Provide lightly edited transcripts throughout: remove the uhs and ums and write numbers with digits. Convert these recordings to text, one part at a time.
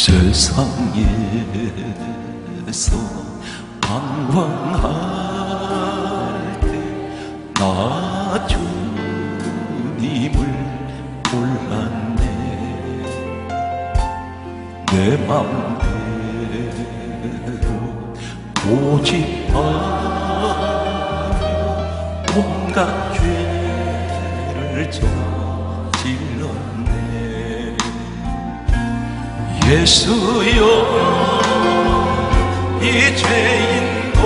세상에서 방황할 때 나 주님을 몰랐네. 내 맘대로 고집하며 온갖 죄를 저질렀네. 예수여, 이 죄인도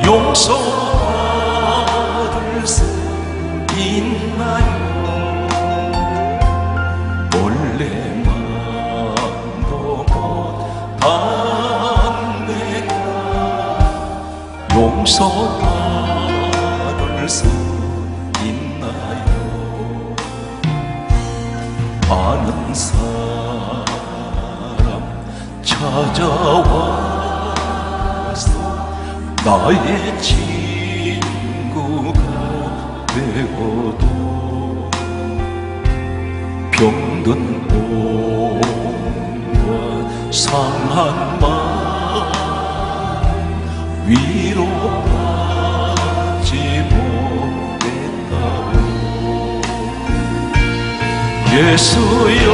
용서받을 수 있나요? 원래만도 못한 내가 용서받을 수 있나요? 아는 사람 찾아와서 나의 친구가 되어도 병든 몸과 상한 마음 위로받지 못했다고. 예수여,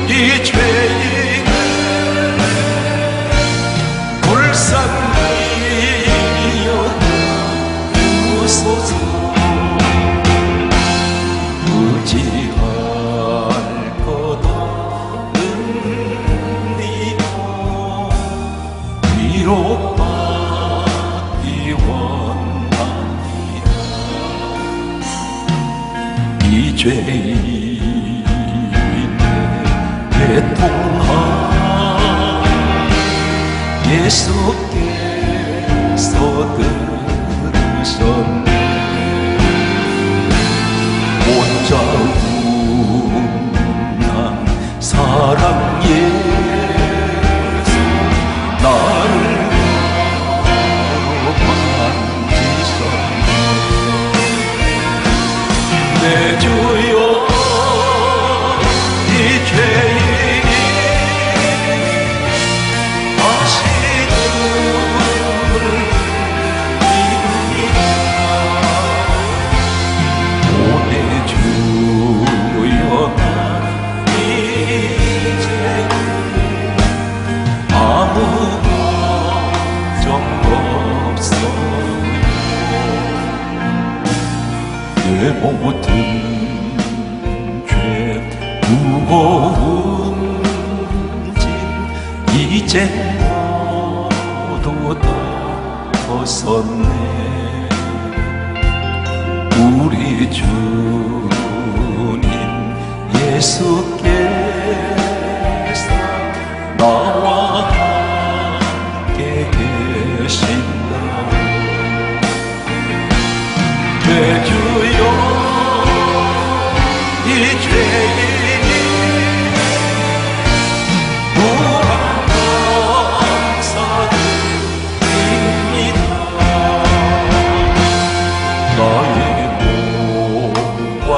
이 죄인을 불쌍히 여겨주소서. 의지할 것 없는 니도 위로받기 원합니다. 이 죄인의 애통함 예수께서 들으셨네. 온자운한 사랑 예수 나를 만지셨네. 내 주여, 이 죄인이 하시는 일입니다. 보내주여, 나 이제 아무 걱정 없어요. 내 모든 죄 무거운 짐 이제 모두 다 벗었네. 우리 주님 예수께서 나와 함께 계신다. 내 주여, 이 죄인이 무한 감사드립니다. 나의 몸과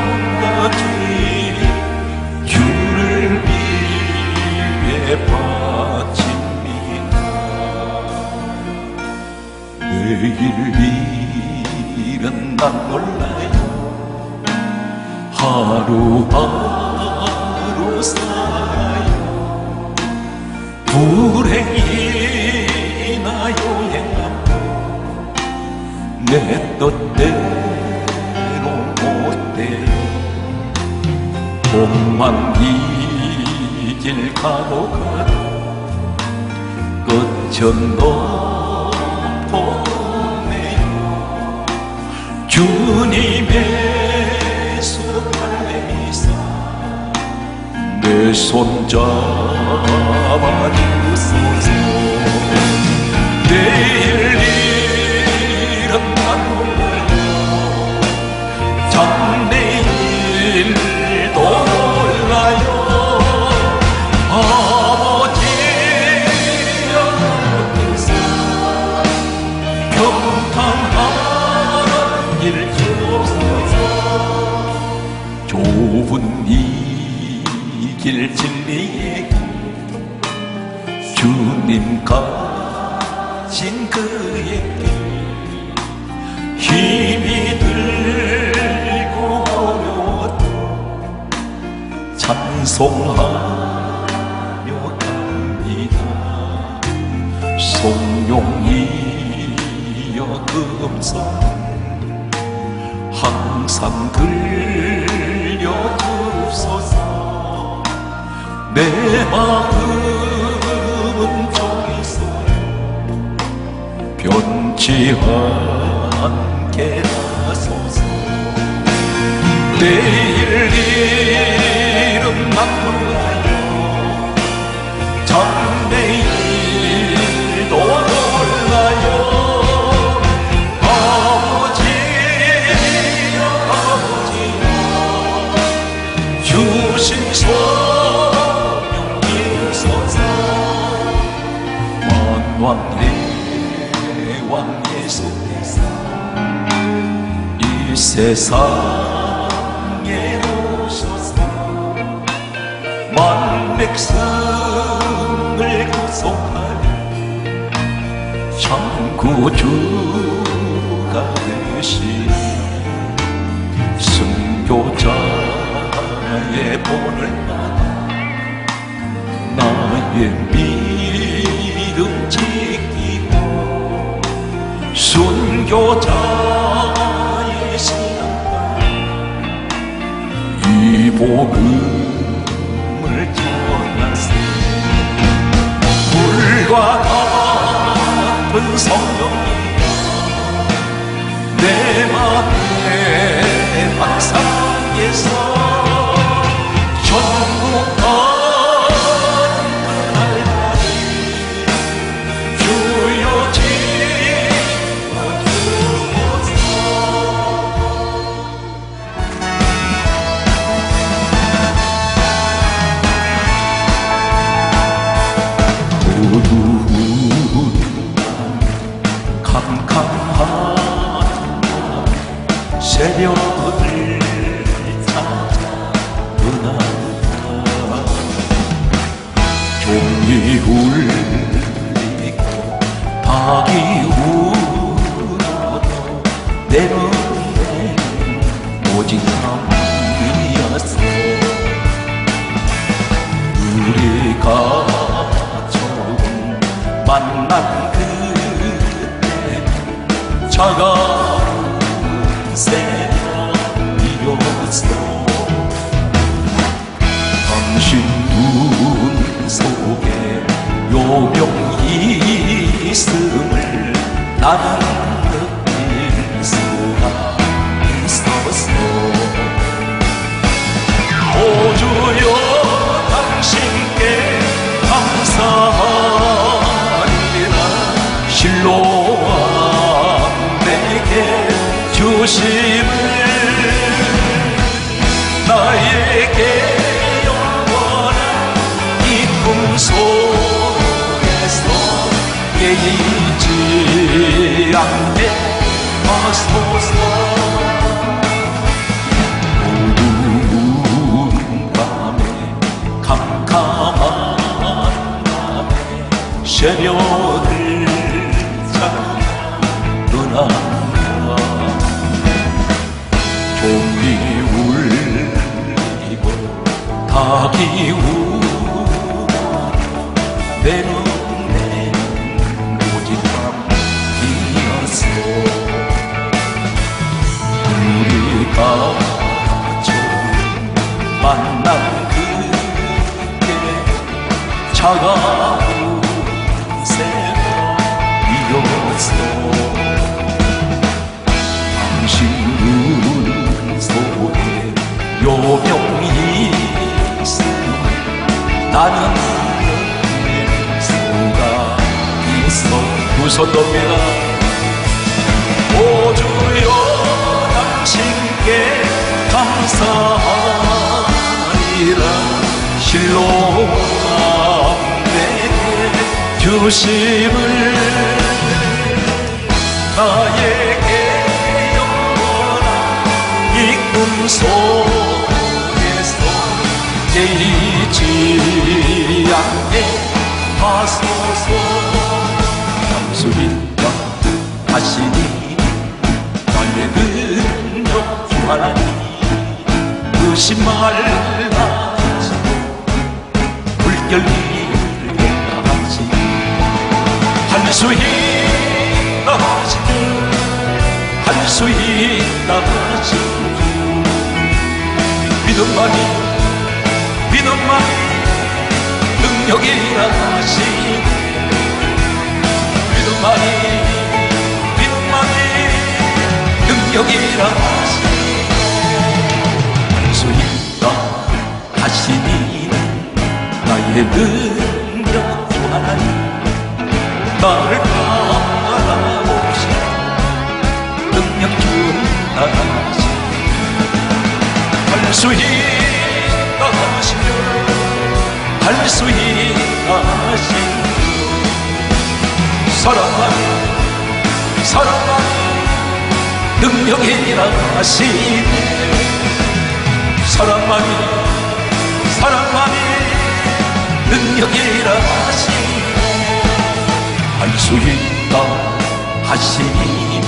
영혼까지 주를 위해 바칩니다. 내일 일은 난 몰라요. 하루하루 살아요. 불행이나 요행하고 내 뜻대로 못돼요. 복만 이 길 가고 가도 끝은 높네요. 주님의 손발레미사 내 손 잡아주소서. 내일 일은 난 몰라요. 장래일도 몰라요. 아버지여, 평탄한 길 주소서. 좁은 이 길 진리의 길 주님 가신 그의 길 힘이 들고 어려워도 찬송하며 갑니다. 송용이여 금성 항상 들려주소서. 내 마음은 종이소 변치 않게 하소서. 내일 일은 낙무하여 장래일도 몰라요. 아버지여 아버지여 주신 소명 이소서. 만왕의 왕 예수께서 이 세상에 오셔서 만백성을 구속하려 창구주가 되신 순교자의 본을 받아 나의 믿음 지키고 순교자의 신앙과 이 복음을 전하세. 불과 같은 성령이여 내 맘에 박상에서 전국 그날까지 주여 캄캄한 새벽을 찾아 떠난다. 종이 울리고 닭이 울어도 내 눈엔 오직 남이었어. 우리가 처음 만난 그때 차가운 새벽이었어. 당신 눈 속에 요명이 있음을 나는 느낄 수가 있었어. 오 주여 당신께 감사하리라. 실로와 내게 주심을 나에게 영원한 이 꿈속에서 깨이지 않게 하소서. 어두운 밤에 캄캄한 밤에 새벽을 찾아 떠난다. 종이 울리고 닭이 울어 내 눈엔 오직 밤이었어. 우리가 처음 만난 그때 차가운 새벽이었어. 당신 눈 속에 요명이 있음을 나는 느낄 수가 있어. 두 손 높이라. 오 주여 당신께 감사하리라. 실로와 내게 주심을 나에게 영원한 이 꿈속에서 죽지 않게 하소서. 잠수인가 하시니 나의 능력 주 하나님 의심 말라 하시고 물결기를 행하시니 할 수 있다 하시니 할 수 있다 하시니 믿음만이 능력이라 하시니 믿음만이 능력이라 하시니 할 수 있다 하시니 나의 능력 주 하나님 나를 바라보시고 능력 준다 하시니 할 수 있다 하시며 할 수 있다 하시니 사랑하니 능력이라 하시니 사랑하니 능력이라 하시니 할 수 있다 하시니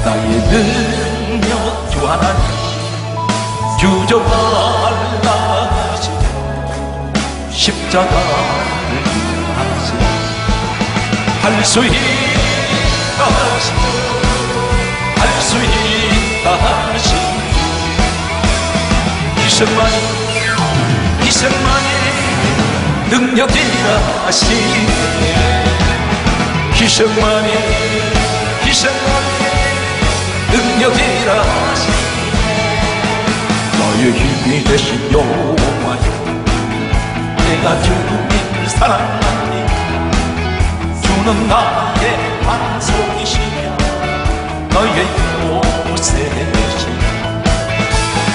나의 능력 주 하나님 주저말라 하시고 십자가를 하시니 할 수 있다 하시고 할 수 있다 하시니 희생만이 능력이라 하시니 희생만이 능력이라 하시니 나의 힘이 되신 여호와여 내가 주님을 사랑하니 주는 나의 반석이시며 나의 요새시며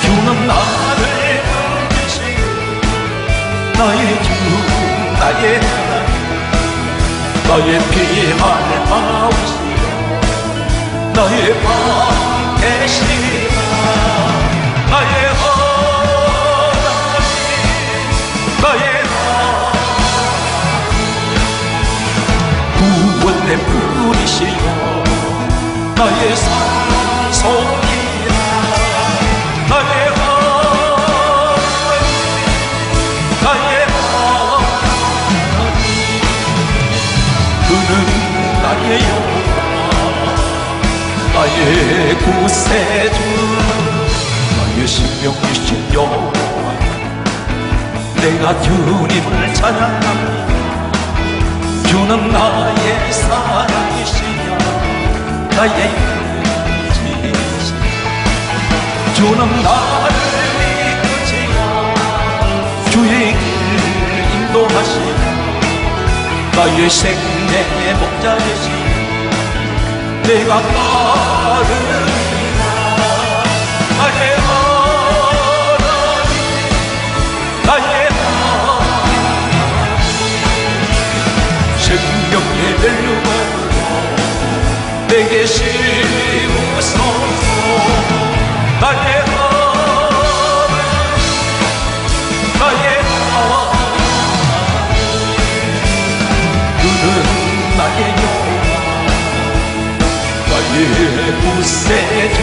주는 나를 건지시고 나의 주 나의 하나님 나의 피만을 마우시며 나의 방 되시며 나의 하나님 나의 구원의 분이시여 나의 산소이라 나의 하나님 나의 하나님 그는 나의 여호와 나의 구세주 나의 생명이신 여호와 내가 주님을 찬양합니다. 주는 나의 사랑이시며 나의 의지시며 주는 나를 이끄시며 주의 길을 인도하시며 나의 생명의 목자이시며 내가 따르리라 나의 하나님 나의 생명의 벨루가 내게 씌우소서 나의 하나님 나의 하나님 그는 나의 여호와 나의 구세주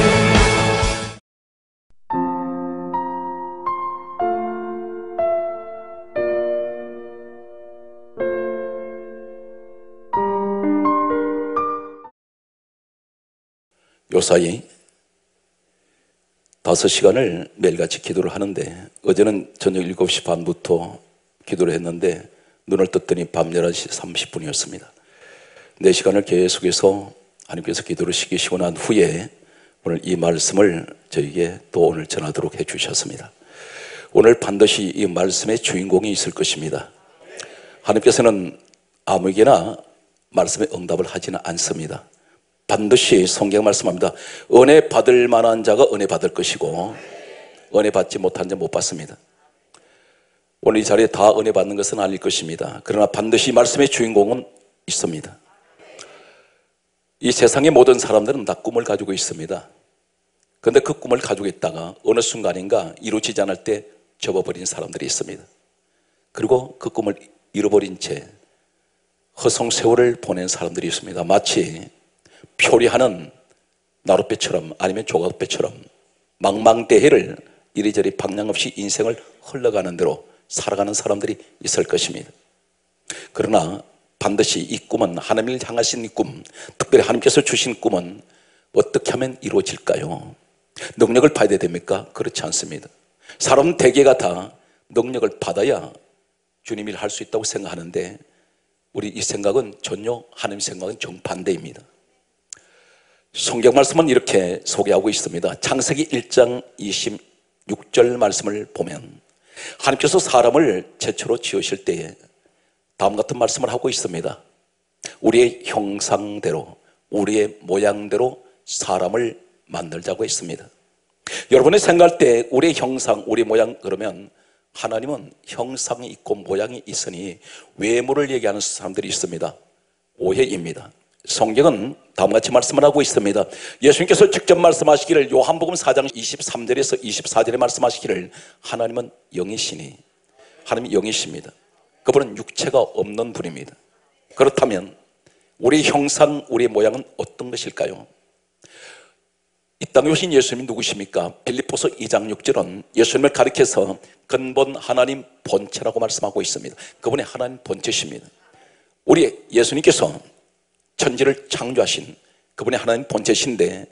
요사이 5시간을 매일같이 기도를 하는데 어제는 저녁 7시 반부터 기도를 했는데 눈을 떴더니 밤 11시 30분이었습니다 4시간을 계속해서 하나님께서 기도를 시키시고 난 후에 오늘 이 말씀을 저에게 또 오늘 전하도록 해주셨습니다. 오늘 반드시 이 말씀의 주인공이 있을 것입니다. 하나님께서는 아무에게나 말씀에 응답을 하지는 않습니다. 반드시 성경 말씀합니다. 은혜 받을 만한 자가 은혜 받을 것이고 은혜 받지 못한 자 못 받습니다. 오늘 이 자리에 다 은혜 받는 것은 아닐 것입니다. 그러나 반드시 말씀의 주인공은 있습니다. 이 세상의 모든 사람들은 다 꿈을 가지고 있습니다. 그런데 그 꿈을 가지고 있다가 어느 순간인가 이루어지지 않을 때 접어버린 사람들이 있습니다. 그리고 그 꿈을 잃어버린 채 허송세월을 보낸 사람들이 있습니다. 마치 표리하는 나룻배처럼 아니면 조각배처럼 망망대해를 이리저리 방향 없이 인생을 흘러가는 대로 살아가는 사람들이 있을 것입니다. 그러나 반드시 이 꿈은, 하나님을 향하신 이 꿈, 특별히 하나님께서 주신 꿈은 어떻게 하면 이루어질까요? 능력을 받아야 됩니까? 그렇지 않습니다. 사람 대개가 다 능력을 받아야 주님 일을 할 수 있다고 생각하는데, 우리 이 생각은 전혀 하나님 생각은 정반대입니다. 성경 말씀은 이렇게 소개하고 있습니다. 창세기 1장 26절 말씀을 보면 하나님께서 사람을 최초로 지으실 때에 다음 같은 말씀을 하고 있습니다. 우리의 형상대로, 우리의 모양대로 사람을 만들자고 했습니다. 여러분이 생각할 때 우리의 형상, 우리의 모양, 그러면 하나님은 형상이 있고 모양이 있으니 외모를 얘기하는 사람들이 있습니다. 오해입니다. 성경은 다음같이 말씀을 하고 있습니다. 예수님께서 직접 말씀하시기를, 요한복음 4장 23절에서 24절에 말씀하시기를, 하나님은 영이시니, 하나님이 영이십니다. 그분은 육체가 없는 분입니다. 그렇다면 우리 형상, 우리의 모양은 어떤 것일까요? 이 땅에 오신 예수님이 누구십니까? 빌립보서 2장 6절은 예수님을 가리켜서 근본 하나님 본체라고 말씀하고 있습니다. 그분이 하나님 본체십니다. 우리 예수님께서 천지를 창조하신 그분이 하나님 본체신데,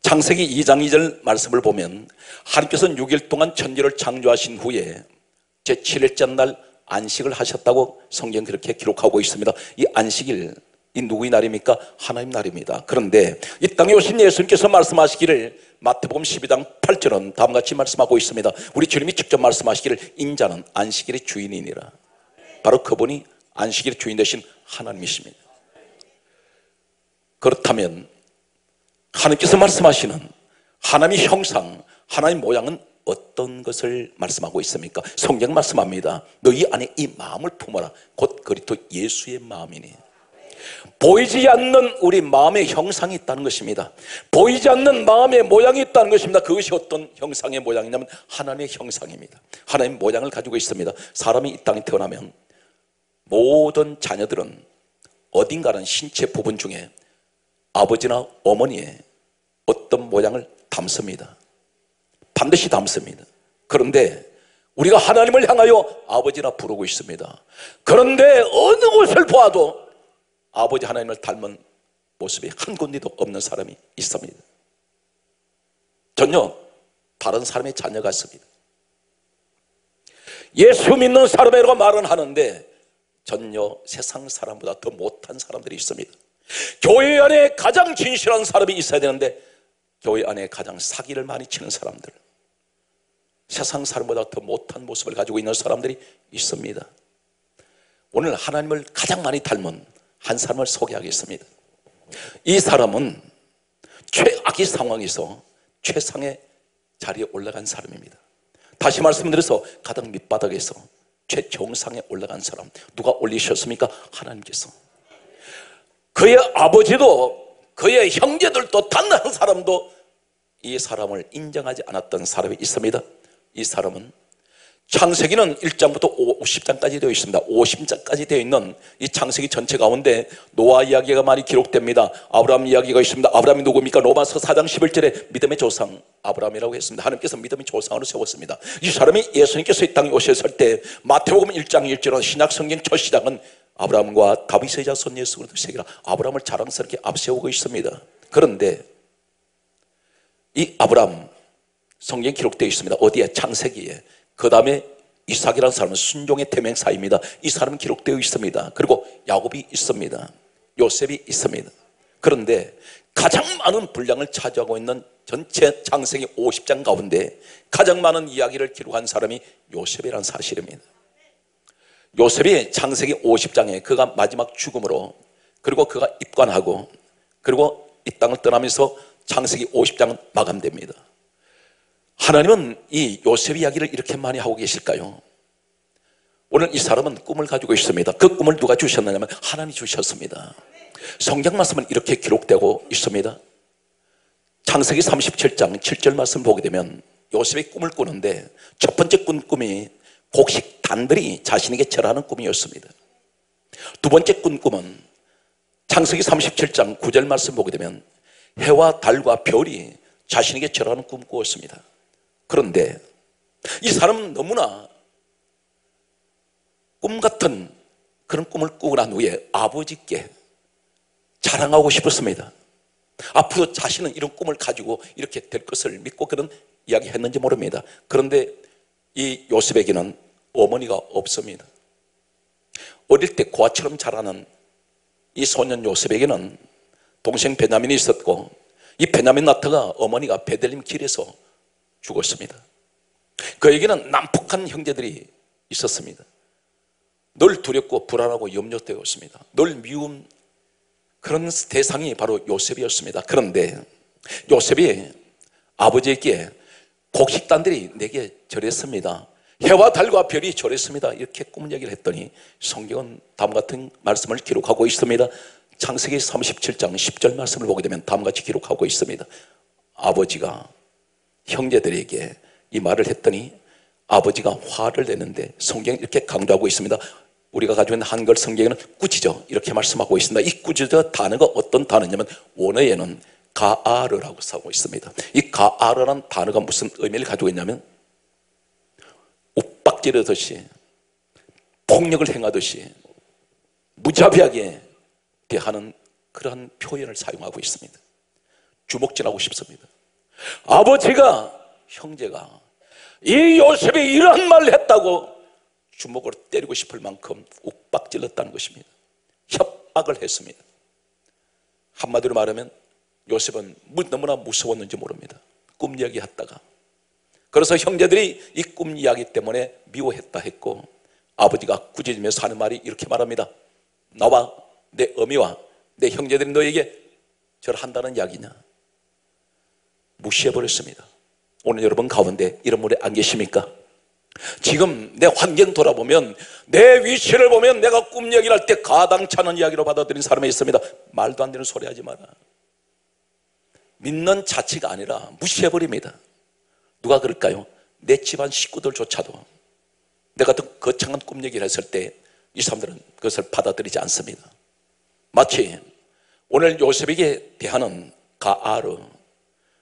창세기 2장 2절 말씀을 보면 하나님께서는 6일 동안 천지를 창조하신 후에 제7일째 날 안식을 하셨다고 성경 그렇게 기록하고 있습니다. 이 안식일, 이 누구의 날입니까? 하나님 날입니다. 그런데 이 땅에 오신 예수님께서 말씀하시기를, 마태복음 12장 8절은 다음같이 말씀하고 있습니다. 우리 주님이 직접 말씀하시기를, 인자는 안식일의 주인이니라. 바로 그분이 안식일의 주인 되신 하나님이십니다. 그렇다면 하나님께서 말씀하시는 하나님의 형상, 하나님의 모양은 어떤 것을 말씀하고 있습니까? 성경 말씀합니다. 너희 안에 이 마음을 품어라. 곧 그리스도 예수의 마음이니. 보이지 않는 우리 마음의 형상이 있다는 것입니다. 보이지 않는 마음의 모양이 있다는 것입니다. 그것이 어떤 형상의 모양이냐면 하나님의 형상입니다. 하나님의 모양을 가지고 있습니다. 사람이 이 땅에 태어나면 모든 자녀들은 어딘가는 신체 부분 중에 아버지나 어머니의 어떤 모양을 담습니다. 반드시 담습니다. 그런데 우리가 하나님을 향하여 아버지라 부르고 있습니다. 그런데 어느 곳을 보아도 아버지 하나님을 닮은 모습이 한 군데도 없는 사람이 있습니다. 전혀 다른 사람의 자녀 같습니다. 예수 믿는 사람이라고 말은 하는데 전혀 세상 사람보다 더 못한 사람들이 있습니다. 교회 안에 가장 진실한 사람이 있어야 되는데 교회 안에 가장 사기를 많이 치는 사람들, 세상 사람보다 더 못한 모습을 가지고 있는 사람들이 있습니다. 오늘 하나님을 가장 많이 닮은 한 사람을 소개하겠습니다. 이 사람은 최악의 상황에서 최상의 자리에 올라간 사람입니다. 다시 말씀드려서 가장 밑바닥에서 최정상에 올라간 사람, 누가 올리셨습니까? 하나님께서. 그의 아버지도 그의 형제들도 단 한 사람도 이 사람을 인정하지 않았던 사람이 있습니다. 이 사람은 창세기는 1장부터 50장까지 되어 있습니다. 50장까지 되어 있는 이 창세기 전체 가운데 노아 이야기가 많이 기록됩니다. 아브라함 이야기가 있습니다. 아브라함이 누굽니까? 로마서 4장 11절에 믿음의 조상 아브라함이라고 했습니다. 하나님께서 믿음의 조상으로 세웠습니다. 이 사람이 예수님께서 이 땅에 오셨을 때 마태복음 1장 1절은 신약 성경 첫 시작은 아브라함과 다윗의 자손 예수 그리스도 세계라 아브라함을 자랑스럽게 앞세우고 있습니다. 그런데 이 아브라함 성경 기록되어 있습니다. 어디에? 창세기에. 그 다음에 이삭이라는 사람은 순종의 태명사입니다. 이 사람은 기록되어 있습니다. 그리고 야곱이 있습니다. 요셉이 있습니다. 그런데 가장 많은 분량을 차지하고 있는 전체 창세기 50장 가운데 가장 많은 이야기를 기록한 사람이 요셉이라는 사실입니다. 요셉이 창세기 50장에 그가 마지막 죽음으로, 그리고 그가 입관하고, 그리고 이 땅을 떠나면서 창세기 50장은 마감됩니다. 하나님은 이 요셉 이야기를 이렇게 많이 하고 계실까요? 오늘 이 사람은 꿈을 가지고 있습니다. 그 꿈을 누가 주셨느냐면 하나님이 주셨습니다. 성경 말씀은 이렇게 기록되고 있습니다. 창세기 37장 7절 말씀 보게 되면 요셉이 꿈을 꾸는데 첫 번째 꾼 꿈이 곡식단들이 자신에게 절하는 꿈이었습니다. 두 번째 꿈은 창세기 37장 9절 말씀 보게 되면 해와 달과 별이 자신에게 절하는 꿈을 꾸었습니다. 그런데 이 사람은 너무나 꿈 같은 그런 꿈을 꾸고 난 후에 아버지께 자랑하고 싶었습니다. 앞으로 자신은 이런 꿈을 가지고 이렇게 될 것을 믿고 그런 이야기 했는지 모릅니다. 그런데 이 요셉에게는 어머니가 없습니다. 어릴 때 고아처럼 자라는 이 소년 요셉에게는 동생 베냐민이 있었고, 이 베냐민 나트가 어머니가 베들레헴 길에서 죽었습니다. 그에게는 난폭한 형제들이 있었습니다. 늘 두렵고 불안하고 염려되었습니다. 늘 미운 그런 대상이 바로 요셉이었습니다. 그런데 요셉이 아버지에게 곡식단들이 내게 절했습니다, 해와 달과 별이 절했습니다, 이렇게 꿈 얘기를 했더니 성경은 다음과 같은 말씀을 기록하고 있습니다. 창세기 37장 10절 말씀을 보게 되면 다음과 같이 기록하고 있습니다. 아버지가 형제들에게 이 말을 했더니 아버지가 화를 내는데 성경이 이렇게 강조하고 있습니다. 우리가 가지고 있는 한글 성경에는 꾸짖어 이렇게 말씀하고 있습니다. 이 꾸짖어 단어가 어떤 단어냐면 원어에는 가아르라고 쓰고 있습니다. 이 가아르라는 단어가 무슨 의미를 가지고 있냐면 윽박지르듯이 폭력을 행하듯이 무자비하게 대하는 그러한 표현을 사용하고 있습니다. 주목질하고 싶습니다. 아버지가 형제가 이 요셉이 이러한 말을 했다고 주먹으로 때리고 싶을 만큼 윽박질렀다는 것입니다. 협박을 했습니다. 한마디로 말하면 요셉은 너무나 무서웠는지 모릅니다. 꿈 이야기 했다가, 그래서 형제들이 이 꿈 이야기 때문에 미워했다 했고, 아버지가 꾸짖으면서 하는 말이 이렇게 말합니다. 나와 내 어미와 내 형제들이 너에게 절한다는 이야기냐. 무시해버렸습니다. 오늘 여러분 가운데 이런 분이 안 계십니까? 지금 내 환경 돌아보면, 내 위치를 보면 내가 꿈 얘기를 할 때 가당찮은 이야기로 받아들인 사람이 있습니다. 말도 안 되는 소리 하지 마라. 믿는 자체가 아니라 무시해버립니다. 누가 그럴까요? 내 집안 식구들조차도 내가 더 거창한 꿈 얘기를 했을 때 이 사람들은 그것을 받아들이지 않습니다. 마치 오늘 요셉에게 대하는 가아르,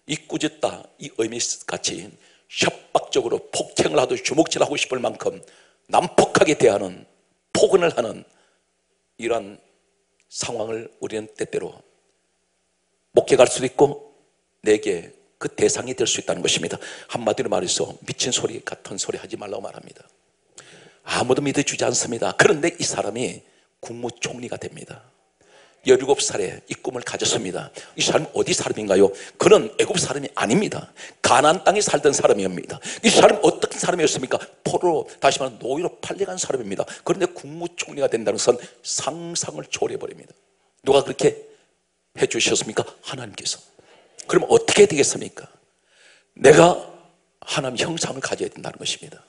이 꾸짖다, 이 의미같이 협박적으로 폭행을 하듯 주먹질하고 싶을 만큼 난폭하게 대하는, 폭언을 하는 이러한 상황을 우리는 때때로 목격할 수도 있고 내게 그 대상이 될 수 있다는 것입니다. 한마디로 말해서 미친 소리 같은 소리 하지 말라고 말합니다. 아무도 믿어주지 않습니다. 그런데 이 사람이 국무총리가 됩니다. 17살에 이 꿈을 가졌습니다. 이 사람이 어디 사람인가요? 그는 애굽 사람이 아닙니다. 가나안 땅에 살던 사람입니다. 이 사람이 어떤 사람이었습니까? 포로로, 다시 말하면 노예로 팔려간 사람입니다. 그런데 국무총리가 된다는 것은 상상을 초월해버립니다. 누가 그렇게 해주셨습니까? 하나님께서. 그럼 어떻게 되겠습니까? 내가 하나님 형상을 가져야 된다는 것입니다.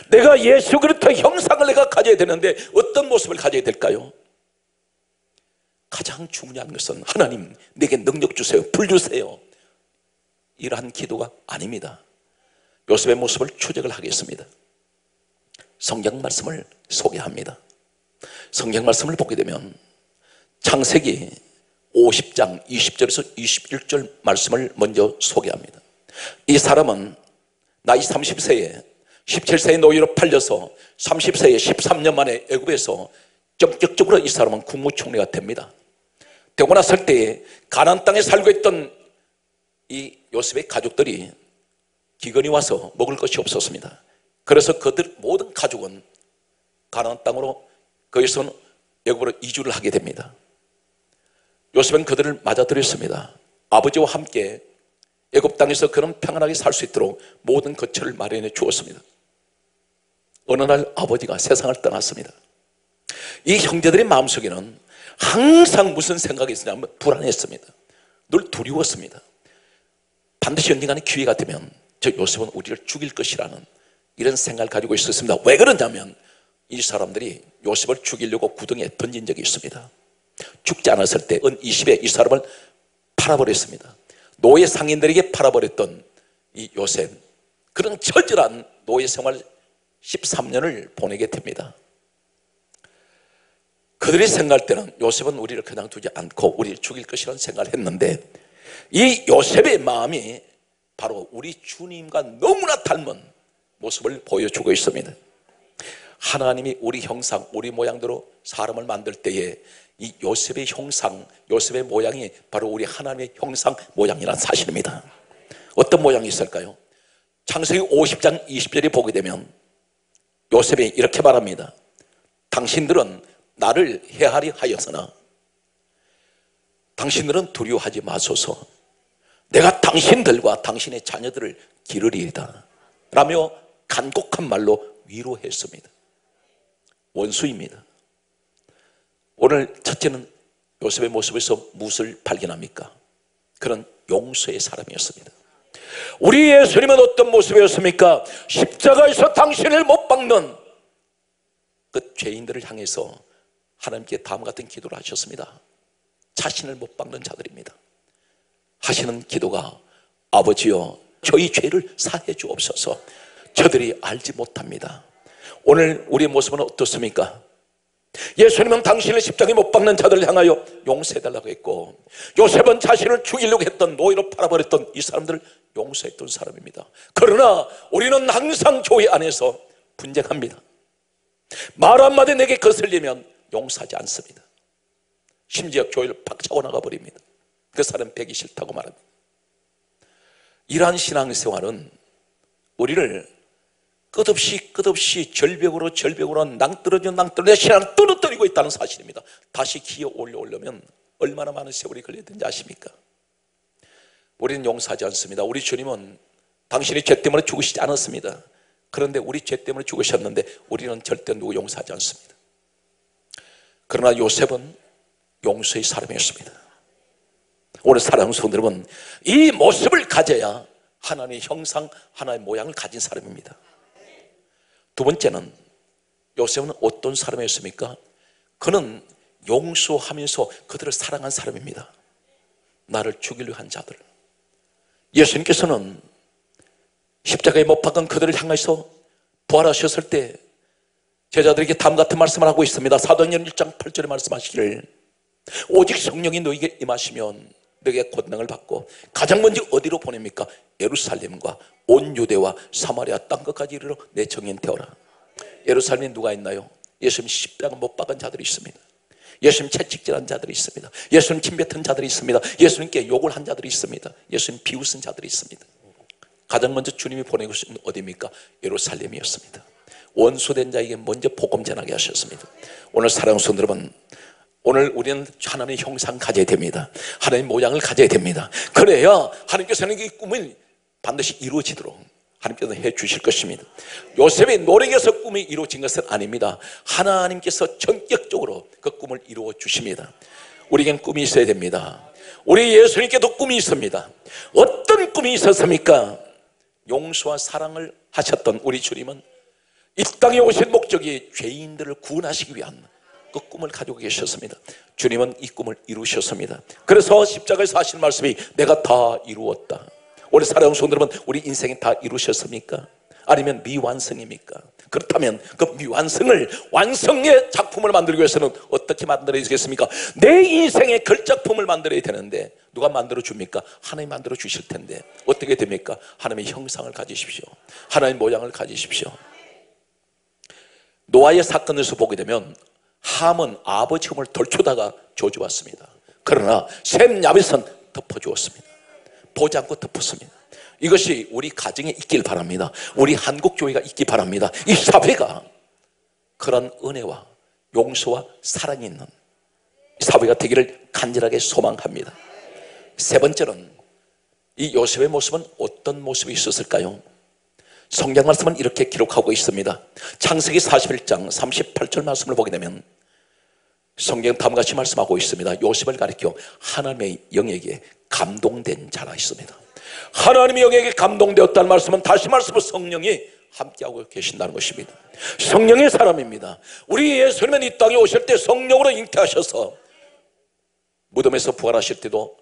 내가 예수 그리스도의 형상을 내가 가져야 되는데 어떤 모습을 가져야 될까요? 가장 중요한 것은 하나님 내게 능력 주세요, 불 주세요, 이러한 기도가 아닙니다. 요셉의 모습을 추적을 하겠습니다. 성경 말씀을 소개합니다. 성경 말씀을 보게 되면 창세기 50장 20절에서 21절 말씀을 먼저 소개합니다. 이 사람은 나이 30세에 17세의 노예로 팔려서 30세에 13년 만에 애굽에서 전격적으로 이 사람은 국무총리가 됩니다. 되고 났을 때에 가나안 땅에 살고 있던 이 요셉의 가족들이 기근이 와서 먹을 것이 없었습니다. 그래서 그들 모든 가족은 가나안 땅으로, 거기서 애굽으로 이주를 하게 됩니다. 요셉은 그들을 맞아들였습니다. 아버지와 함께 애굽 땅에서 그는 평안하게 살 수 있도록 모든 거처를 마련해 주었습니다. 어느 날 아버지가 세상을 떠났습니다. 이 형제들의 마음속에는 항상 무슨 생각이 있었냐면 불안했습니다. 늘 두려웠습니다. 반드시 언젠가는 기회가 되면 저 요셉은 우리를 죽일 것이라는 이런 생각을 가지고 있었습니다. 왜 그러냐면 이 사람들이 요셉을 죽이려고 구덩이에 던진 적이 있습니다. 죽지 않았을 때 은 20에 이 사람을 팔아버렸습니다. 노예 상인들에게 팔아버렸던 이 요셉, 그런 처절한 노예 생활 13년을 보내게 됩니다. 그들이 생각할 때는 요셉은 우리를 그냥 두지 않고 우리를 죽일 것이라는 생각을 했는데, 이 요셉의 마음이 바로 우리 주님과 너무나 닮은 모습을 보여주고 있습니다. 하나님이 우리 형상, 우리 모양대로 사람을 만들 때에 이 요셉의 형상, 요셉의 모양이 바로 우리 하나님의 형상 모양이라는 사실입니다. 어떤 모양이 있을까요? 창세기 50장 20절에 보게 되면 요셉이 이렇게 말합니다. 당신들은 나를 해하리 하였으나 당신들은 두려워하지 마소서. 내가 당신들과 당신의 자녀들을 기르리이다 라며 간곡한 말로 위로했습니다. 원수입니다. 오늘 첫째는 요셉의 모습에서 무엇을 발견합니까? 그런 용서의 사람이었습니다. 우리 예수님은 어떤 모습이었습니까? 십자가에서 당신을 못 박는 그 죄인들을 향해서 하나님께 다음과 같은 기도를 하셨습니다. 자신을 못 박는 자들입니다. 하시는 기도가, 아버지여 저희 죄를 사해 주옵소서. 저들이 알지 못합니다. 오늘 우리의 모습은 어떻습니까? 예수님은 당신을 십자가에 못 박는 자들을 향하여 용서해달라고 했고, 요셉은 자신을 죽이려고 했던, 노예로 팔아버렸던 이 사람들을 용서했던 사람입니다. 그러나 우리는 항상 교회 안에서 분쟁합니다. 말 한마디 내게 거슬리면 용서하지 않습니다. 심지어 교회를 박차고 나가버립니다. 그 사람 뵈기 싫다고 말합니다. 이러한 신앙생활은 우리를 끝없이 절벽으로 낭떠러져 신앙을 떨어뜨리고 있다는 사실입니다. 다시 기어 올려오려면 얼마나 많은 세월이 걸려야 되는지 아십니까? 우리는 용서하지 않습니다. 우리 주님은 당신이 죄 때문에 죽으시지 않았습니다. 그런데 우리 죄 때문에 죽으셨는데 우리는 절대 누구 용서하지 않습니다. 그러나 요셉은 용서의 사람이었습니다. 오늘 사랑하는 성도 여러분, 이 모습을 가져야 하나님의 형상, 하나님의 모양을 가진 사람입니다. 두 번째는 요셉은 어떤 사람이었습니까? 그는 용서하면서 그들을 사랑한 사람입니다. 나를 죽이려 한 자들. 예수님께서는 십자가에 못 박은 그들을 향해서 부활하셨을 때 제자들에게 다음 같은 말씀을 하고 있습니다. 사도행전 1장 8절에 말씀하시기를 오직 성령이 너에게 임하시면 너에게 권능을 받고 가장 먼저 어디로 보냅니까? 예루살렘과 온 유대와 사마리아 땅끝까지 이르러 내 정인 되어라. 예루살렘에 누가 있나요? 예수님 십자가 못 박은 자들이 있습니다. 예수님 채찍질한 자들이 있습니다. 예수님 침뱉은 자들이 있습니다. 예수님께 욕을 한 자들이 있습니다. 예수님 비웃은 자들이 있습니다. 가장 먼저 주님이 보내고 싶은 어디입니까? 예루살렘이었습니다. 원수된 자에게 먼저 복음 전하게 하셨습니다. 오늘 사랑하는 성도 여러분, 오늘 우리는 하나님의 형상 가져야 됩니다. 하나님의 모양을 가져야 됩니다. 그래야 하나님께서는 이 꿈을 반드시 이루어지도록 하나님께서 해 주실 것입니다. 요셉의 노력에서 꿈이 이루어진 것은 아닙니다. 하나님께서 전격적으로 그 꿈을 이루어 주십니다. 우리에겐 꿈이 있어야 됩니다. 우리 예수님께도 꿈이 있습니다. 어떤 꿈이 있었습니까? 용서와 사랑을 하셨던 우리 주님은 이 땅에 오신 목적이 죄인들을 구원하시기 위한 그 꿈을 가지고 계셨습니다. 주님은 이 꿈을 이루셨습니다. 그래서 십자가에서 하신 말씀이 내가 다 이루었다. 우리 사랑하는 성도 여러분, 우리 인생이 다 이루셨습니까? 아니면 미완성입니까? 그렇다면 그 미완성을, 완성의 작품을 만들기 위해서는 어떻게 만들어야 되겠습니까? 내 인생의 걸작품을 만들어야 되는데 누가 만들어 줍니까? 하나님 만들어 주실 텐데 어떻게 됩니까? 하나님의 형상을 가지십시오. 하나님의 모양을 가지십시오. 노아의 사건에서 보게 되면 함은 아버지 흠을 덜초다가 저주받습니다. 그러나 셈 야벳은 덮어주었습니다. 보지 않고 덮었습니다. 이것이 우리 가정에 있길 바랍니다. 우리 한국교회가 있기 바랍니다. 이 사회가 그런 은혜와 용서와 사랑이 있는 사회가 되기를 간절하게 소망합니다. 세 번째는 이 요셉의 모습은 어떤 모습이 있었을까요? 성경 말씀은 이렇게 기록하고 있습니다. 창세기 41장 38절 말씀을 보게 되면 성경 다음과 같이 말씀하고 있습니다. 요셉을 가리켜 하나님의 영에게 감동된 자라 있습니다. 하나님의 영에게 감동되었다는 말씀은 다시 말씀은 성령이 함께하고 계신다는 것입니다. 성령의 사람입니다. 우리 예수님은 이 땅에 오실 때 성령으로 잉태하셔서 무덤에서 부활하실 때도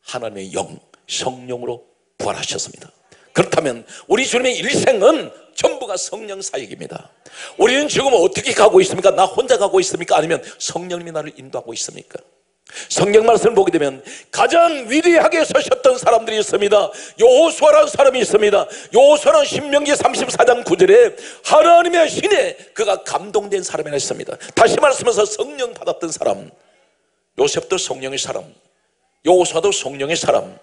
하나님의 영, 성령으로 부활하셨습니다. 그렇다면 우리 주님의 일생은 전부가 성령 사역입니다. 우리는 지금 어떻게 가고 있습니까? 나 혼자 가고 있습니까? 아니면 성령님이 나를 인도하고 있습니까? 성경 말씀을 보게 되면 가장 위대하게 서셨던 사람들이 있습니다. 여호수아라는 사람이 있습니다. 여호수아는 신명기 34장 9절에 하나님의 신에 그가 감동된 사람이 있습니다. 다시 말씀해서 성령 받았던 사람, 요셉도 성령의 사람, 여호수아도 성령의 사람,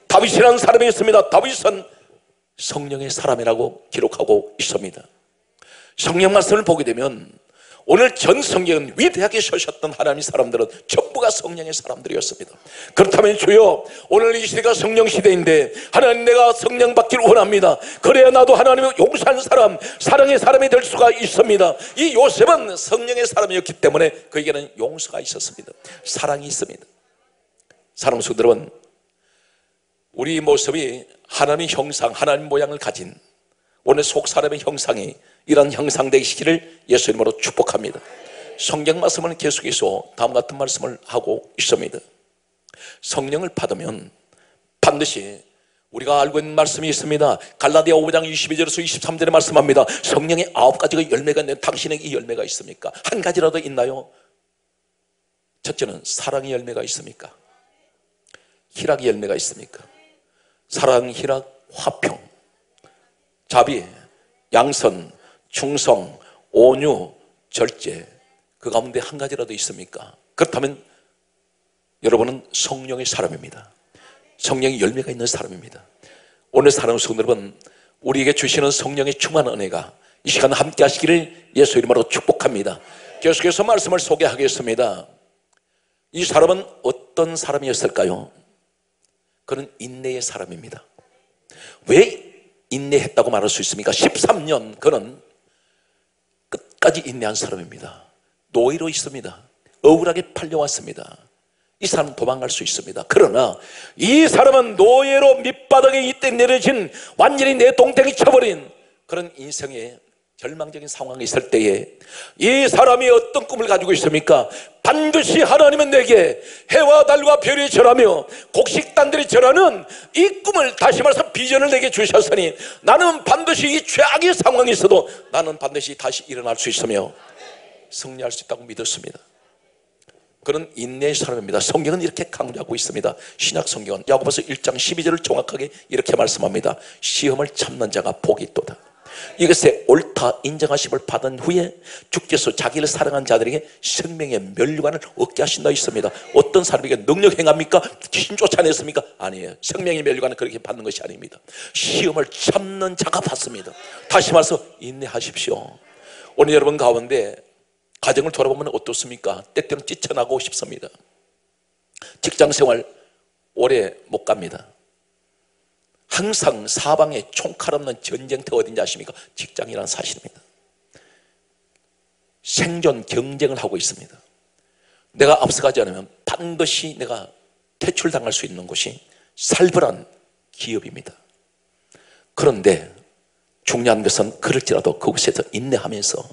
다윗이라는 사람이 있습니다. 다윗은 성령의 사람이라고 기록하고 있습니다. 성령 말씀을 보게 되면 오늘 전 성경은 위대하게 서셨던 하나님의 사람들은 전부가 성령의 사람들이었습니다. 그렇다면 주여, 오늘 이 시대가 성령 시대인데 하나님, 내가 성령 받기를 원합니다. 그래야 나도 하나님의 용서하는 사람, 사랑의 사람이 될 수가 있습니다. 이 요셉은 성령의 사람이었기 때문에 그에게는 용서가 있었습니다. 사랑이 있습니다. 사랑하는 성도 여러분, 우리 모습이 하나님의 형상, 하나님 모양을 가진 오늘 속 사람의 형상이 이런 형상되시기를 예수 이름으로 축복합니다. 성경 말씀을 계속해서 다음 같은 말씀을 하고 있습니다. 성령을 받으면 반드시 우리가 알고 있는 말씀이 있습니다. 갈라디아 5장 22절에서 23절에 말씀합니다. 성령의 9가지가 열매가 있는데 당신에게 이 열매가 있습니까? 한 가지라도 있나요? 첫째는 사랑의 열매가 있습니까? 희락의 열매가 있습니까? 사랑, 희락, 화평, 자비, 양선, 충성, 온유, 절제, 그 가운데 한 가지라도 있습니까? 그렇다면 여러분은 성령의 사람입니다. 성령의 열매가 있는 사람입니다. 오늘 사랑하는 성도 여러분, 우리에게 주시는 성령의 충만한 은혜가 이 시간 함께 하시기를 예수 이름으로 축복합니다. 계속해서 말씀을 소개하겠습니다. 이 사람은 어떤 사람이었을까요? 그는 인내의 사람입니다. 왜 인내했다고 말할 수 있습니까? 13년 그는 끝까지 인내한 사람입니다. 노예로 있습니다. 억울하게 팔려왔습니다. 이 사람은 도망갈 수 있습니다. 그러나 이 사람은 노예로 밑바닥에 이때 내려진, 완전히 내 동댕이 쳐버린 그런 인생의 절망적인 상황이 있을 때에 이 사람이 어떤 꿈을 가지고 있습니까? 반드시 하나님은 내게 해와 달과 별이 절하며 곡식단들이 절하는 이 꿈을, 다시 말해서 비전을 내게 주셨으니 나는 반드시 이 최악의 상황이 있어도 나는 반드시 다시 일어날 수 있으며 승리할 수 있다고 믿었습니다. 그런 인내의 사람입니다. 성경은 이렇게 강조하고 있습니다. 신약 성경은 야고보서 1장 12절을 정확하게 이렇게 말씀합니다. 시험을 참는 자가 복이 있도다. 이것에 옳다 인정하심을 받은 후에 주께서 자기를 사랑한 자들에게 생명의 면류관을 얻게 하신다 있습니다. 어떤 사람에게 능력 행합니까? 귀신 쫓아냈습니까? 아니에요. 생명의 면류관은 그렇게 받는 것이 아닙니다. 시험을 참는 자가 받습니다. 다시 말해서 인내하십시오. 오늘 여러분 가운데 가정을 돌아보면 어떻습니까? 때때로는 찢어나고 싶습니다. 직장생활 오래 못 갑니다. 항상 사방에 총칼 없는 전쟁터 어딘지 아십니까? 직장이라는 사실입니다. 생존 경쟁을 하고 있습니다. 내가 앞서가지 않으면 반드시 내가 퇴출당할 수 있는 곳이 살벌한 기업입니다. 그런데 중요한 것은 그럴지라도 그곳에서 인내하면서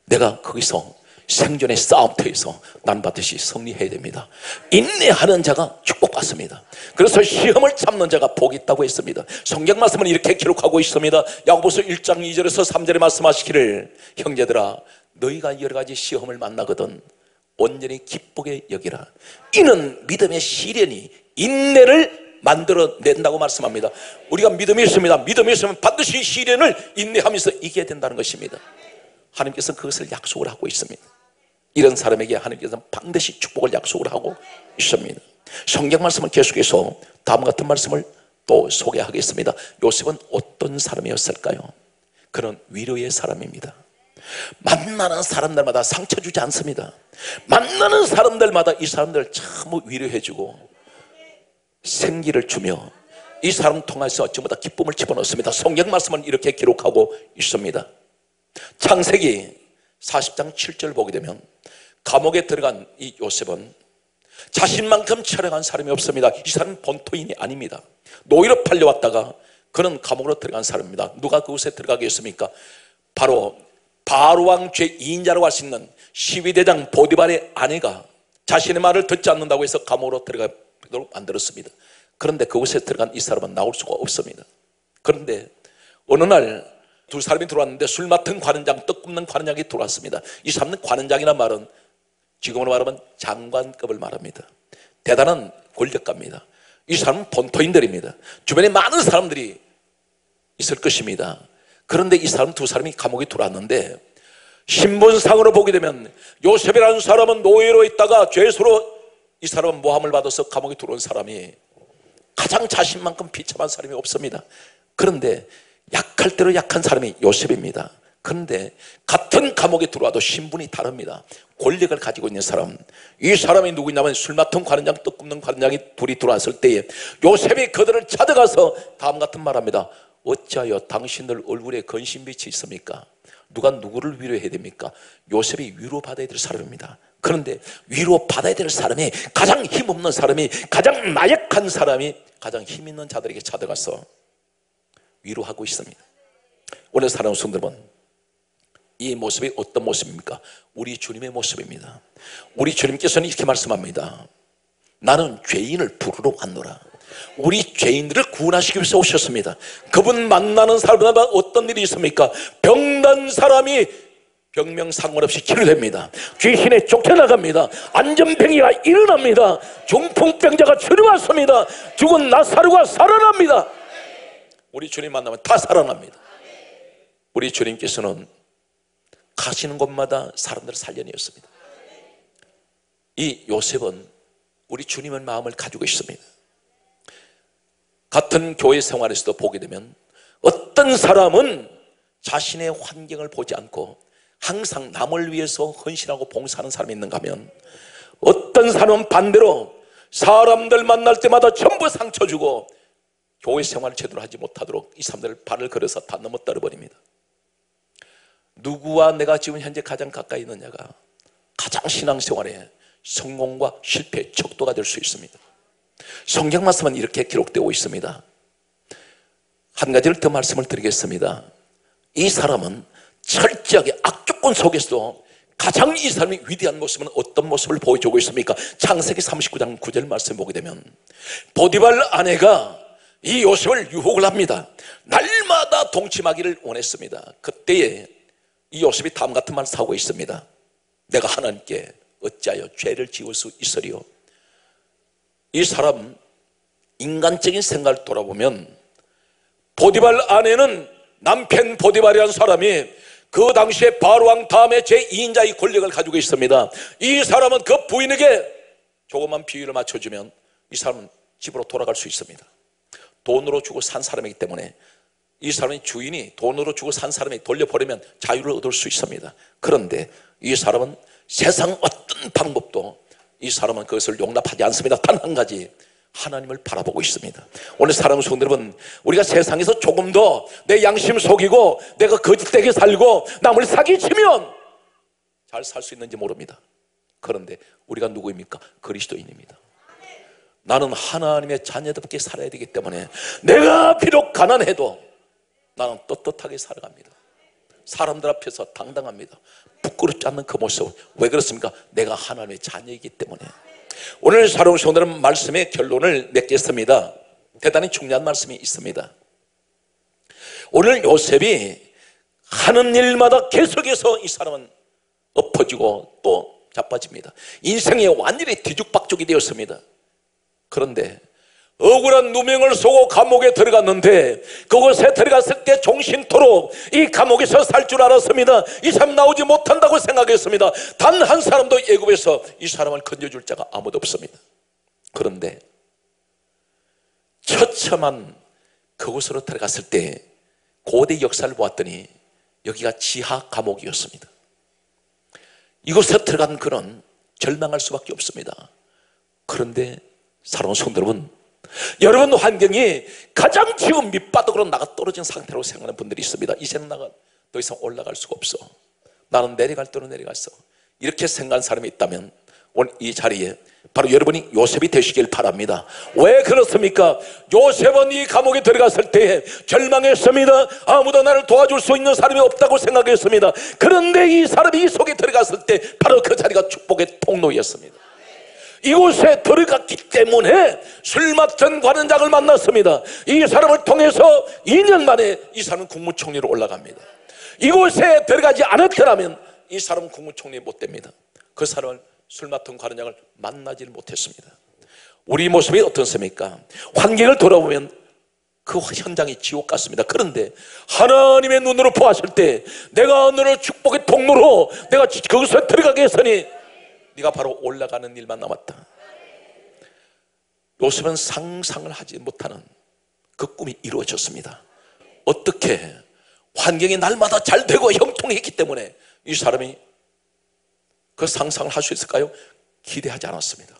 내가 거기서 생존의 싸움터에서 난 반드시 승리해야 됩니다. 인내하는 자가 축복받습니다. 그래서 시험을 참는 자가 복이 있다고 했습니다. 성경 말씀은 이렇게 기록하고 있습니다. 야고보서 1장 2절에서 3절에 말씀하시기를 형제들아 너희가 여러 가지 시험을 만나거든 온전히 기쁘게 여기라. 이는 믿음의 시련이 인내를 만들어낸다고 말씀합니다. 우리가 믿음이 있습니다. 믿음이 있으면 반드시 시련을 인내하면서 이겨야 된다는 것입니다. 하나님께서는 그것을 약속을 하고 있습니다. 이런 사람에게 하나님께서는 반드시 축복을 약속을 하고 있습니다. 성경 말씀을 계속해서 다음 같은 말씀을 또 소개하겠습니다. 요셉은 어떤 사람이었을까요? 그는 위로의 사람입니다. 만나는 사람들마다 상처 주지 않습니다. 만나는 사람들마다 이 사람들을 참 위로해주고 생기를 주며 이 사람 통해서 전부 다 기쁨을 집어넣습니다. 성경 말씀은 이렇게 기록하고 있습니다. 창세기 40장 7절 보게 되면 감옥에 들어간 이 요셉은 자신만큼 철학한 사람이 없습니다. 이 사람은 본토인이 아닙니다. 노예로 팔려왔다가 그는 감옥으로 들어간 사람입니다. 누가 그곳에 들어가게 했습니까? 바로 바로왕 제2인자라고 할 수 있는 시위대장 보디발의 아내가 자신의 말을 듣지 않는다고 해서 감옥으로 들어가도록 만들었습니다. 그런데 그곳에 들어간 이 사람은 나올 수가 없습니다. 그런데 어느 날 두 사람이 들어왔는데 술 맡은 관원장, 떡 굽는 관원장이 들어왔습니다. 이 사람은 관원장이란 말은 지금으로 말하면 장관급을 말합니다. 대단한 권력가입니다. 이 사람은 본토인들입니다. 주변에 많은 사람들이 있을 것입니다. 그런데 이 사람 두 사람이 감옥에 들어왔는데 신분상으로 보게 되면 요셉이라는 사람은 노예로 있다가 죄수로 이 사람은 모함을 받아서 감옥에 들어온 사람이 가장 자신만큼 비참한 사람이 없습니다. 그런데 약할 대로 약한 사람이 요셉입니다. 그런데 같은 감옥에 들어와도 신분이 다릅니다. 권력을 가지고 있는 사람, 이 사람이 누구냐면 술 맡은 관원장, 떡 굽는 관원장이 둘이 들어왔을 때에 요셉이 그들을 찾아가서 다음 같은 말합니다. 어찌하여 당신들 얼굴에 건신빛이 있습니까? 누가 누구를 위로해야 됩니까? 요셉이 위로받아야 될 사람입니다. 그런데 위로받아야 될 사람이, 가장 힘없는 사람이, 가장 나약한 사람이 가장 힘 있는 자들에게 찾아가서 위로하고 있습니다. 오늘 사랑하는 성도 여러분, 이 모습이 어떤 모습입니까? 우리 주님의 모습입니다. 우리 주님께서는 이렇게 말씀합니다. 나는 죄인을 부르러 왔노라. 우리 죄인들을 구원하시기 위해서 오셨습니다. 그분 만나는 사람마다 어떤 일이 있습니까? 병난 사람이 병명 상관없이 치료됩니다. 귀신에 쫓겨나갑니다. 안전병이가 일어납니다. 중풍병자가 치료받습니다. 죽은 나사로가 살아납니다. 우리 주님 만나면 다 살아납니다. 우리 주님께서는 가시는 곳마다 사람들을 살려내었습니다. 이 요셉은 우리 주님의 마음을 가지고 있습니다. 같은 교회 생활에서도 보게 되면 어떤 사람은 자신의 환경을 보지 않고 항상 남을 위해서 헌신하고 봉사하는 사람이 있는가 하면, 어떤 사람은 반대로 사람들 만날 때마다 전부 상처 주고 교회 생활을 제대로 하지 못하도록 이 사람들을 발을 걸어서 다 넘어뜨려 버립니다. 누구와 내가 지금 현재 가장 가까이 있느냐가 가장 신앙생활에 성공과 실패의 척도가 될 수 있습니다. 성경 말씀은 이렇게 기록되고 있습니다. 한 가지를 더 말씀을 드리겠습니다. 이 사람은 철저하게 악조건 속에서도 가장 이 사람이 위대한 모습은 어떤 모습을 보여주고 있습니까? 창세기 39장 9절 말씀 보게 되면 보디발 아내가 이 요셉을 유혹을 합니다. 날마다 동침하기를 원했습니다. 그때에 이 요셉이 다음 같은 말을 하고 있습니다. 내가 하나님께 어찌하여 죄를 지을 수 있으리요? 이 사람 인간적인 생각을 돌아보면 보디발 아내는 남편 보디발이라는 사람이 그 당시에 바로왕 다음에 제2인자의 권력을 가지고 있습니다. 이 사람은 그 부인에게 조그만 비위를 맞춰주면 이 사람은 집으로 돌아갈 수 있습니다. 돈으로 주고 산 사람이기 때문에 이 사람의 주인이 돈으로 주고 산 사람이 돌려버리면 자유를 얻을 수 있습니다. 그런데 이 사람은 세상 어떤 방법도 이 사람은 그것을 용납하지 않습니다. 단 한 가지, 하나님을 바라보고 있습니다. 오늘 사랑하는 성도 여러분, 우리가 세상에서 조금 더 내 양심 속이고 내가 거짓되게 살고 남을 사기치면 잘 살 수 있는지 모릅니다. 그런데 우리가 누구입니까? 그리스도인입니다. 나는 하나님의 자녀답게 살아야 되기 때문에 내가 비록 가난해도 나는 떳떳하게 살아갑니다. 사람들 앞에서 당당합니다. 부끄럽지 않는 그 모습. 왜 그렇습니까? 내가 하나님의 자녀이기 때문에. 오늘 사랑하는 성도는 말씀의 결론을 맺겠습니다. 대단히 중요한 말씀이 있습니다. 오늘 요셉이 하는 일마다 계속해서 이 사람은 엎어지고 또 자빠집니다. 인생의 완전히 뒤죽박죽이 되었습니다. 그런데 억울한 누명을 쏘고 감옥에 들어갔는데 그곳에 들어갔을 때 종신토록 이 감옥에서 살 줄 알았습니다. 이 사람 나오지 못한다고 생각했습니다. 단 한 사람도 애굽에서 이 사람을 건져줄 자가 아무도 없습니다. 그런데 처참한 그곳으로 들어갔을 때 고대 역사를 보았더니 여기가 지하 감옥이었습니다. 이곳에 들어간 그는 절망할 수밖에 없습니다. 그런데 사랑하는 성도 여러분 환경이 가장 지금 밑바닥으로 나가 떨어진 상태로 생각하는 분들이 있습니다. 이제는 나가 더 이상 올라갈 수가 없어. 나는 내려갈 대로 내려갔어. 이렇게 생각하는 사람이 있다면 오늘 이 자리에 바로 여러분이 요셉이 되시길 바랍니다. 왜 그렇습니까? 요셉은 이 감옥에 들어갔을 때 절망했습니다. 아무도 나를 도와줄 수 있는 사람이 없다고 생각했습니다. 그런데 이 사람이 이 속에 들어갔을 때 바로 그 자리가 축복의 통로였습니다. 이곳에 들어갔기 때문에 술 맡은 관원장을 만났습니다. 이 사람을 통해서 2년 만에 이 사람은 국무총리로 올라갑니다. 이곳에 들어가지 않았더라면 이 사람은 국무총리 못 됩니다. 그 사람을 술 맡은 관원장을 만나지를 못했습니다. 우리 모습이 어떻습니까? 환경을 돌아보면 그 현장이 지옥 같습니다. 그런데 하나님의 눈으로 보았을 때 내가 너를 축복의 통로로 내가 거기서 들어가게 했으니 네가 바로 올라가는 일만 남았다. 요셉은 상상을 하지 못하는 그 꿈이 이루어졌습니다. 어떻게? 환경이 날마다 잘 되고 형통했기 때문에 이 사람이 그 상상을 할 수 있을까요? 기대하지 않았습니다.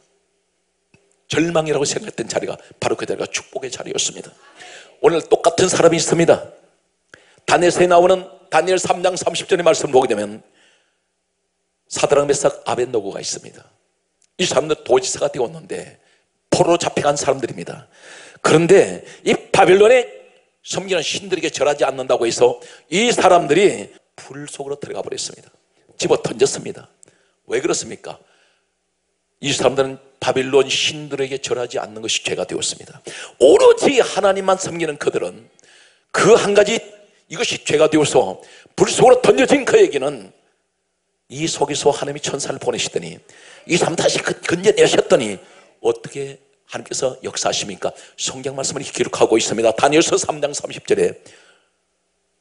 절망이라고 생각했던 자리가 바로 그 자리가 축복의 자리였습니다. 오늘 똑같은 사람이 있습니다. 다니엘서에 나오는 다니엘 3장 30절의 말씀을 보게 되면 사드락 메삭 아벳노고가 있습니다. 이 사람들 도지사가 되었는데 포로로 잡혀간 사람들입니다. 그런데 이 바벨론에 섬기는 신들에게 절하지 않는다고 해서 이 사람들이 불 속으로 들어가 버렸습니다. 집어 던졌습니다. 왜 그렇습니까? 이 사람들은 바빌론 신들에게 절하지 않는 것이 죄가 되었습니다. 오로지 하나님만 섬기는 그들은 그 한 가지 이것이 죄가 되어서 불 속으로 던져진 그에게는 이 속에서 하나님이 천사를 보내시더니 이 사람 다시 건져내셨더니 어떻게 하나님께서 역사하십니까? 성경 말씀을 기록하고 있습니다. 다니엘서 3장 30절에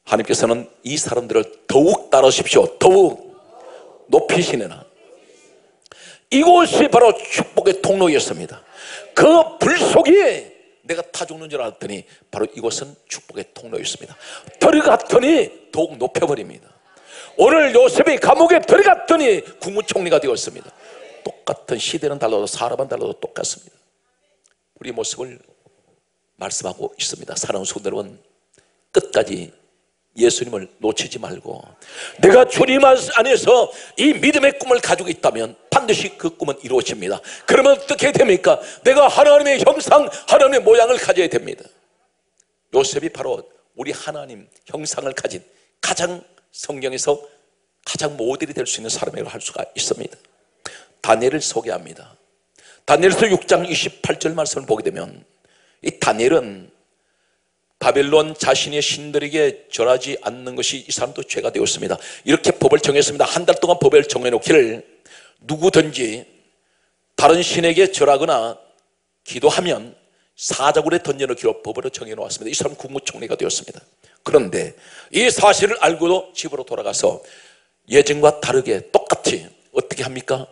하나님께서는 이 사람들을 더욱 따르십시오. 더욱 높이시느라. 이곳이 바로 축복의 통로였습니다. 그 불 속에 내가 타 죽는 줄 알았더니 바로 이곳은 축복의 통로였습니다. 들어갔더니 더욱 높여버립니다. 오늘 요셉이 감옥에 들어갔더니 국무총리가 되었습니다. 똑같은 시대는 달라도 사람은 달라도 똑같습니다. 우리 모습을 말씀하고 있습니다. 사랑하는 성도 여러분, 끝까지 예수님을 놓치지 말고 내가 주님 안에서 이 믿음의 꿈을 가지고 있다면 반드시 그 꿈은 이루어집니다. 그러면 어떻게 됩니까? 내가 하나님의 형상, 하나님의 모양을 가져야 됩니다. 요셉이 바로 우리 하나님 형상을 가진 가장 성경에서 가장 모델이 될 수 있는 사람이라고 할 수가 있습니다. 다니엘을 소개합니다. 다니엘서 6장 28절 말씀을 보게 되면 이 다니엘은 바벨론 자신의 신들에게 절하지 않는 것이 이 사람도 죄가 되었습니다. 이렇게 법을 정했습니다. 한 달 동안 법을 정해놓기를 누구든지 다른 신에게 절하거나 기도하면 사자굴에 던져넣기로 법으로 정해놓았습니다. 이 사람은 국무총리가 되었습니다. 그런데 이 사실을 알고도 집으로 돌아가서 예전과 다르게 똑같이 어떻게 합니까?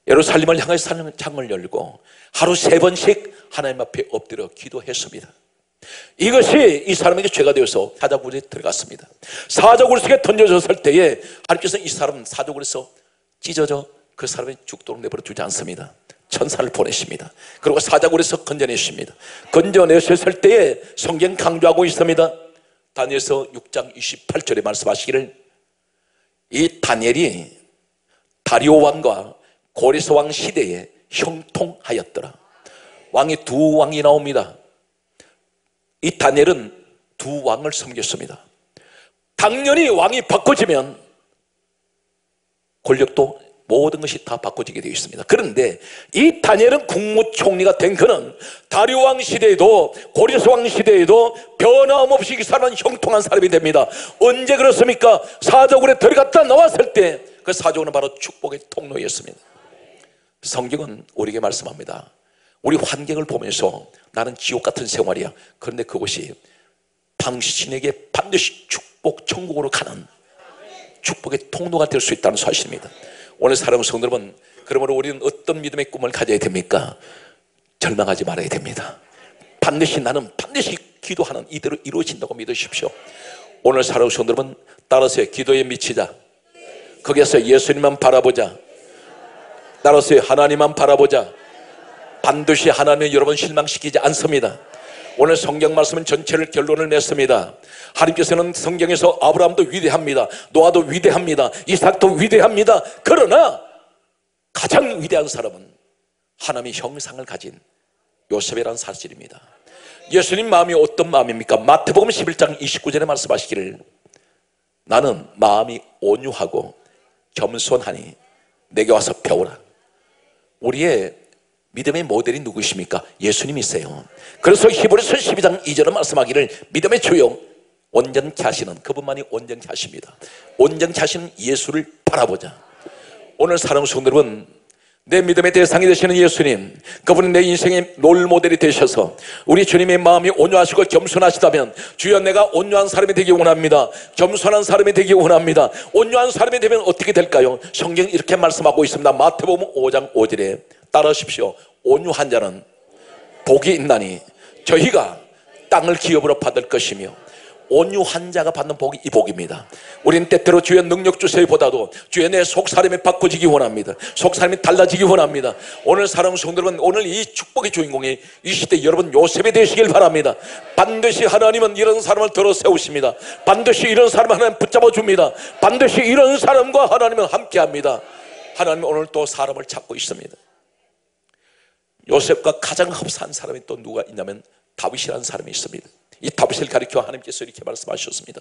예루살렘을 향해서 창을 열고 하루 3번씩 하나님 앞에 엎드려 기도했습니다. 이것이 이 사람에게 죄가 되어서 사자굴에 들어갔습니다. 사자굴 속에 던져졌을 때에 하나님께서 이 사람 사자굴에서 찢어져 그 사람이 죽도록 내버려 두지 않습니다. 천사를 보내십니다. 그리고 사자굴에서 건져내십니다. 건져내셨을 때에 성경 강조하고 있습니다. 다니엘서 6장 28절에 말씀하시기를 이 다니엘이 다리오 왕과 고레스 왕 시대에 형통하였더라. 왕이 두 왕이 나옵니다. 이 다니엘은 두 왕을 섬겼습니다. 당연히 왕이 바꿔지면 권력도 모든 것이 다 바꿔지게 되어 있습니다. 그런데 이 다니엘은 국무총리가 된 그는 다리오 왕 시대에도 고레스 왕 시대에도 변함없이 이 사람은 형통한 사람이 됩니다. 언제 그렇습니까? 사자굴에 들어갔다 나왔을 때 그 사자굴은 바로 축복의 통로였습니다. 성경은 우리에게 말씀합니다. 우리 환경을 보면서 나는 지옥 같은 생활이야. 그런데 그것이 당신에게 반드시 축복 천국으로 가는 축복의 통로가 될 수 있다는 사실입니다. 오늘 사랑하는 성도 여러분, 그러므로 우리는 어떤 믿음의 꿈을 가져야 됩니까? 절망하지 말아야 됩니다. 나는 반드시 기도하는 이대로 이루어진다고 믿으십시오. 오늘 사랑하는 성도 여러분, 따라서 기도에 미치자. 거기에서 예수님만 바라보자. 따라서 하나님만 바라보자. 반드시 하나님은 여러분 실망시키지 않습니다. 오늘 성경 말씀은 전체를 결론을 냈습니다. 하나님께서는 성경에서 아브라함도 위대합니다. 노아도 위대합니다. 이삭도 위대합니다. 그러나 가장 위대한 사람은 하나님의 형상을 가진 요셉이라는 사실입니다. 예수님 마음이 어떤 마음입니까? 마태복음 11장 29절에 말씀하시기를 나는 마음이 온유하고 겸손하니 내게 와서 배우라. 우리의 믿음의 모델이 누구십니까? 예수님이세요. 그래서 히브리서 12장 2절은 말씀하기를 믿음의 주요 온전케 하시는 그분만이 온전케 하십니다. 온전케 하시는 예수를 바라보자. 오늘 사랑하는 성도 여러분, 내 믿음의 대상이 되시는 예수님, 그분은 내 인생의 롤모델이 되셔서 우리 주님의 마음이 온유하시고 겸손하시다면 주여 내가 온유한 사람이 되기 원합니다. 겸손한 사람이 되기 원합니다. 온유한 사람이 되면 어떻게 될까요? 성경이 이렇게 말씀하고 있습니다. 마태복음 5장 5절에 따르십시오. 온유한 자는 복이 있나니 저희가 땅을 기업으로 받을 것이며, 온유한 자가 받는 복이 이 복입니다. 우리는 때때로 주의 능력 주세요 보다도 주의 내 속사람이 바꿔지기 원합니다. 속사람이 달라지기 원합니다. 오늘 사랑하는 성도 여러분, 오늘 이 축복의 주인공이 이 시대 여러분 요셉이 되시길 바랍니다. 반드시 하나님은 이런 사람을 들어 세우십니다. 반드시 이런 사람을 하나님 붙잡아 줍니다. 반드시 이런 사람과 하나님은 함께합니다. 하나님은 오늘 또 사람을 찾고 있습니다. 요셉과 가장 흡사한 사람이 또 누가 있냐면 다윗이라는 사람이 있습니다. 이 다윗을 가리켜 하나님께서 이렇게 말씀하셨습니다.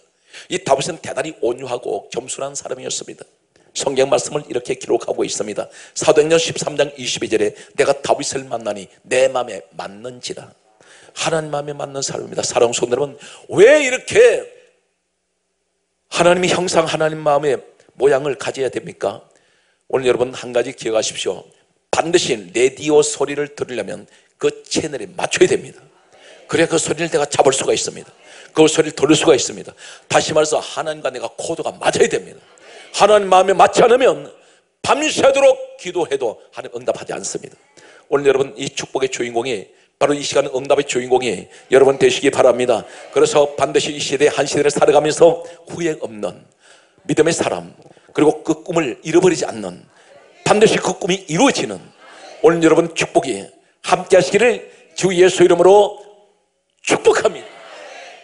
이 다윗은 대단히 온유하고 겸손한 사람이었습니다. 성경 말씀을 이렇게 기록하고 있습니다. 사도행전 13장 22절에 내가 다윗을 만나니 내 마음에 맞는지라. 하나님 마음에 맞는 사람입니다. 사랑하는 성도 여러분, 왜 이렇게 하나님의 형상, 하나님 마음의 모양을 가져야 됩니까? 오늘 여러분 한 가지 기억하십시오. 반드시 라디오 소리를 들으려면 그 채널에 맞춰야 됩니다. 그래야 그 소리를 내가 잡을 수가 있습니다. 그 소리를 들을 수가 있습니다. 다시 말해서 하나님과 내가 코드가 맞아야 됩니다. 하나님 마음에 맞지 않으면 밤새도록 기도해도 하나님 응답하지 않습니다. 오늘 여러분 이 축복의 주인공이 바로 이 시간 응답의 주인공이 여러분 되시기 바랍니다. 그래서 반드시 이 시대에 한 시대를 살아가면서 후회 없는 믿음의 사람, 그리고 그 꿈을 잃어버리지 않는, 반드시 그 꿈이 이루어지는 오늘 여러분 축복이 함께 하시기를 주 예수 이름으로 축복합니다.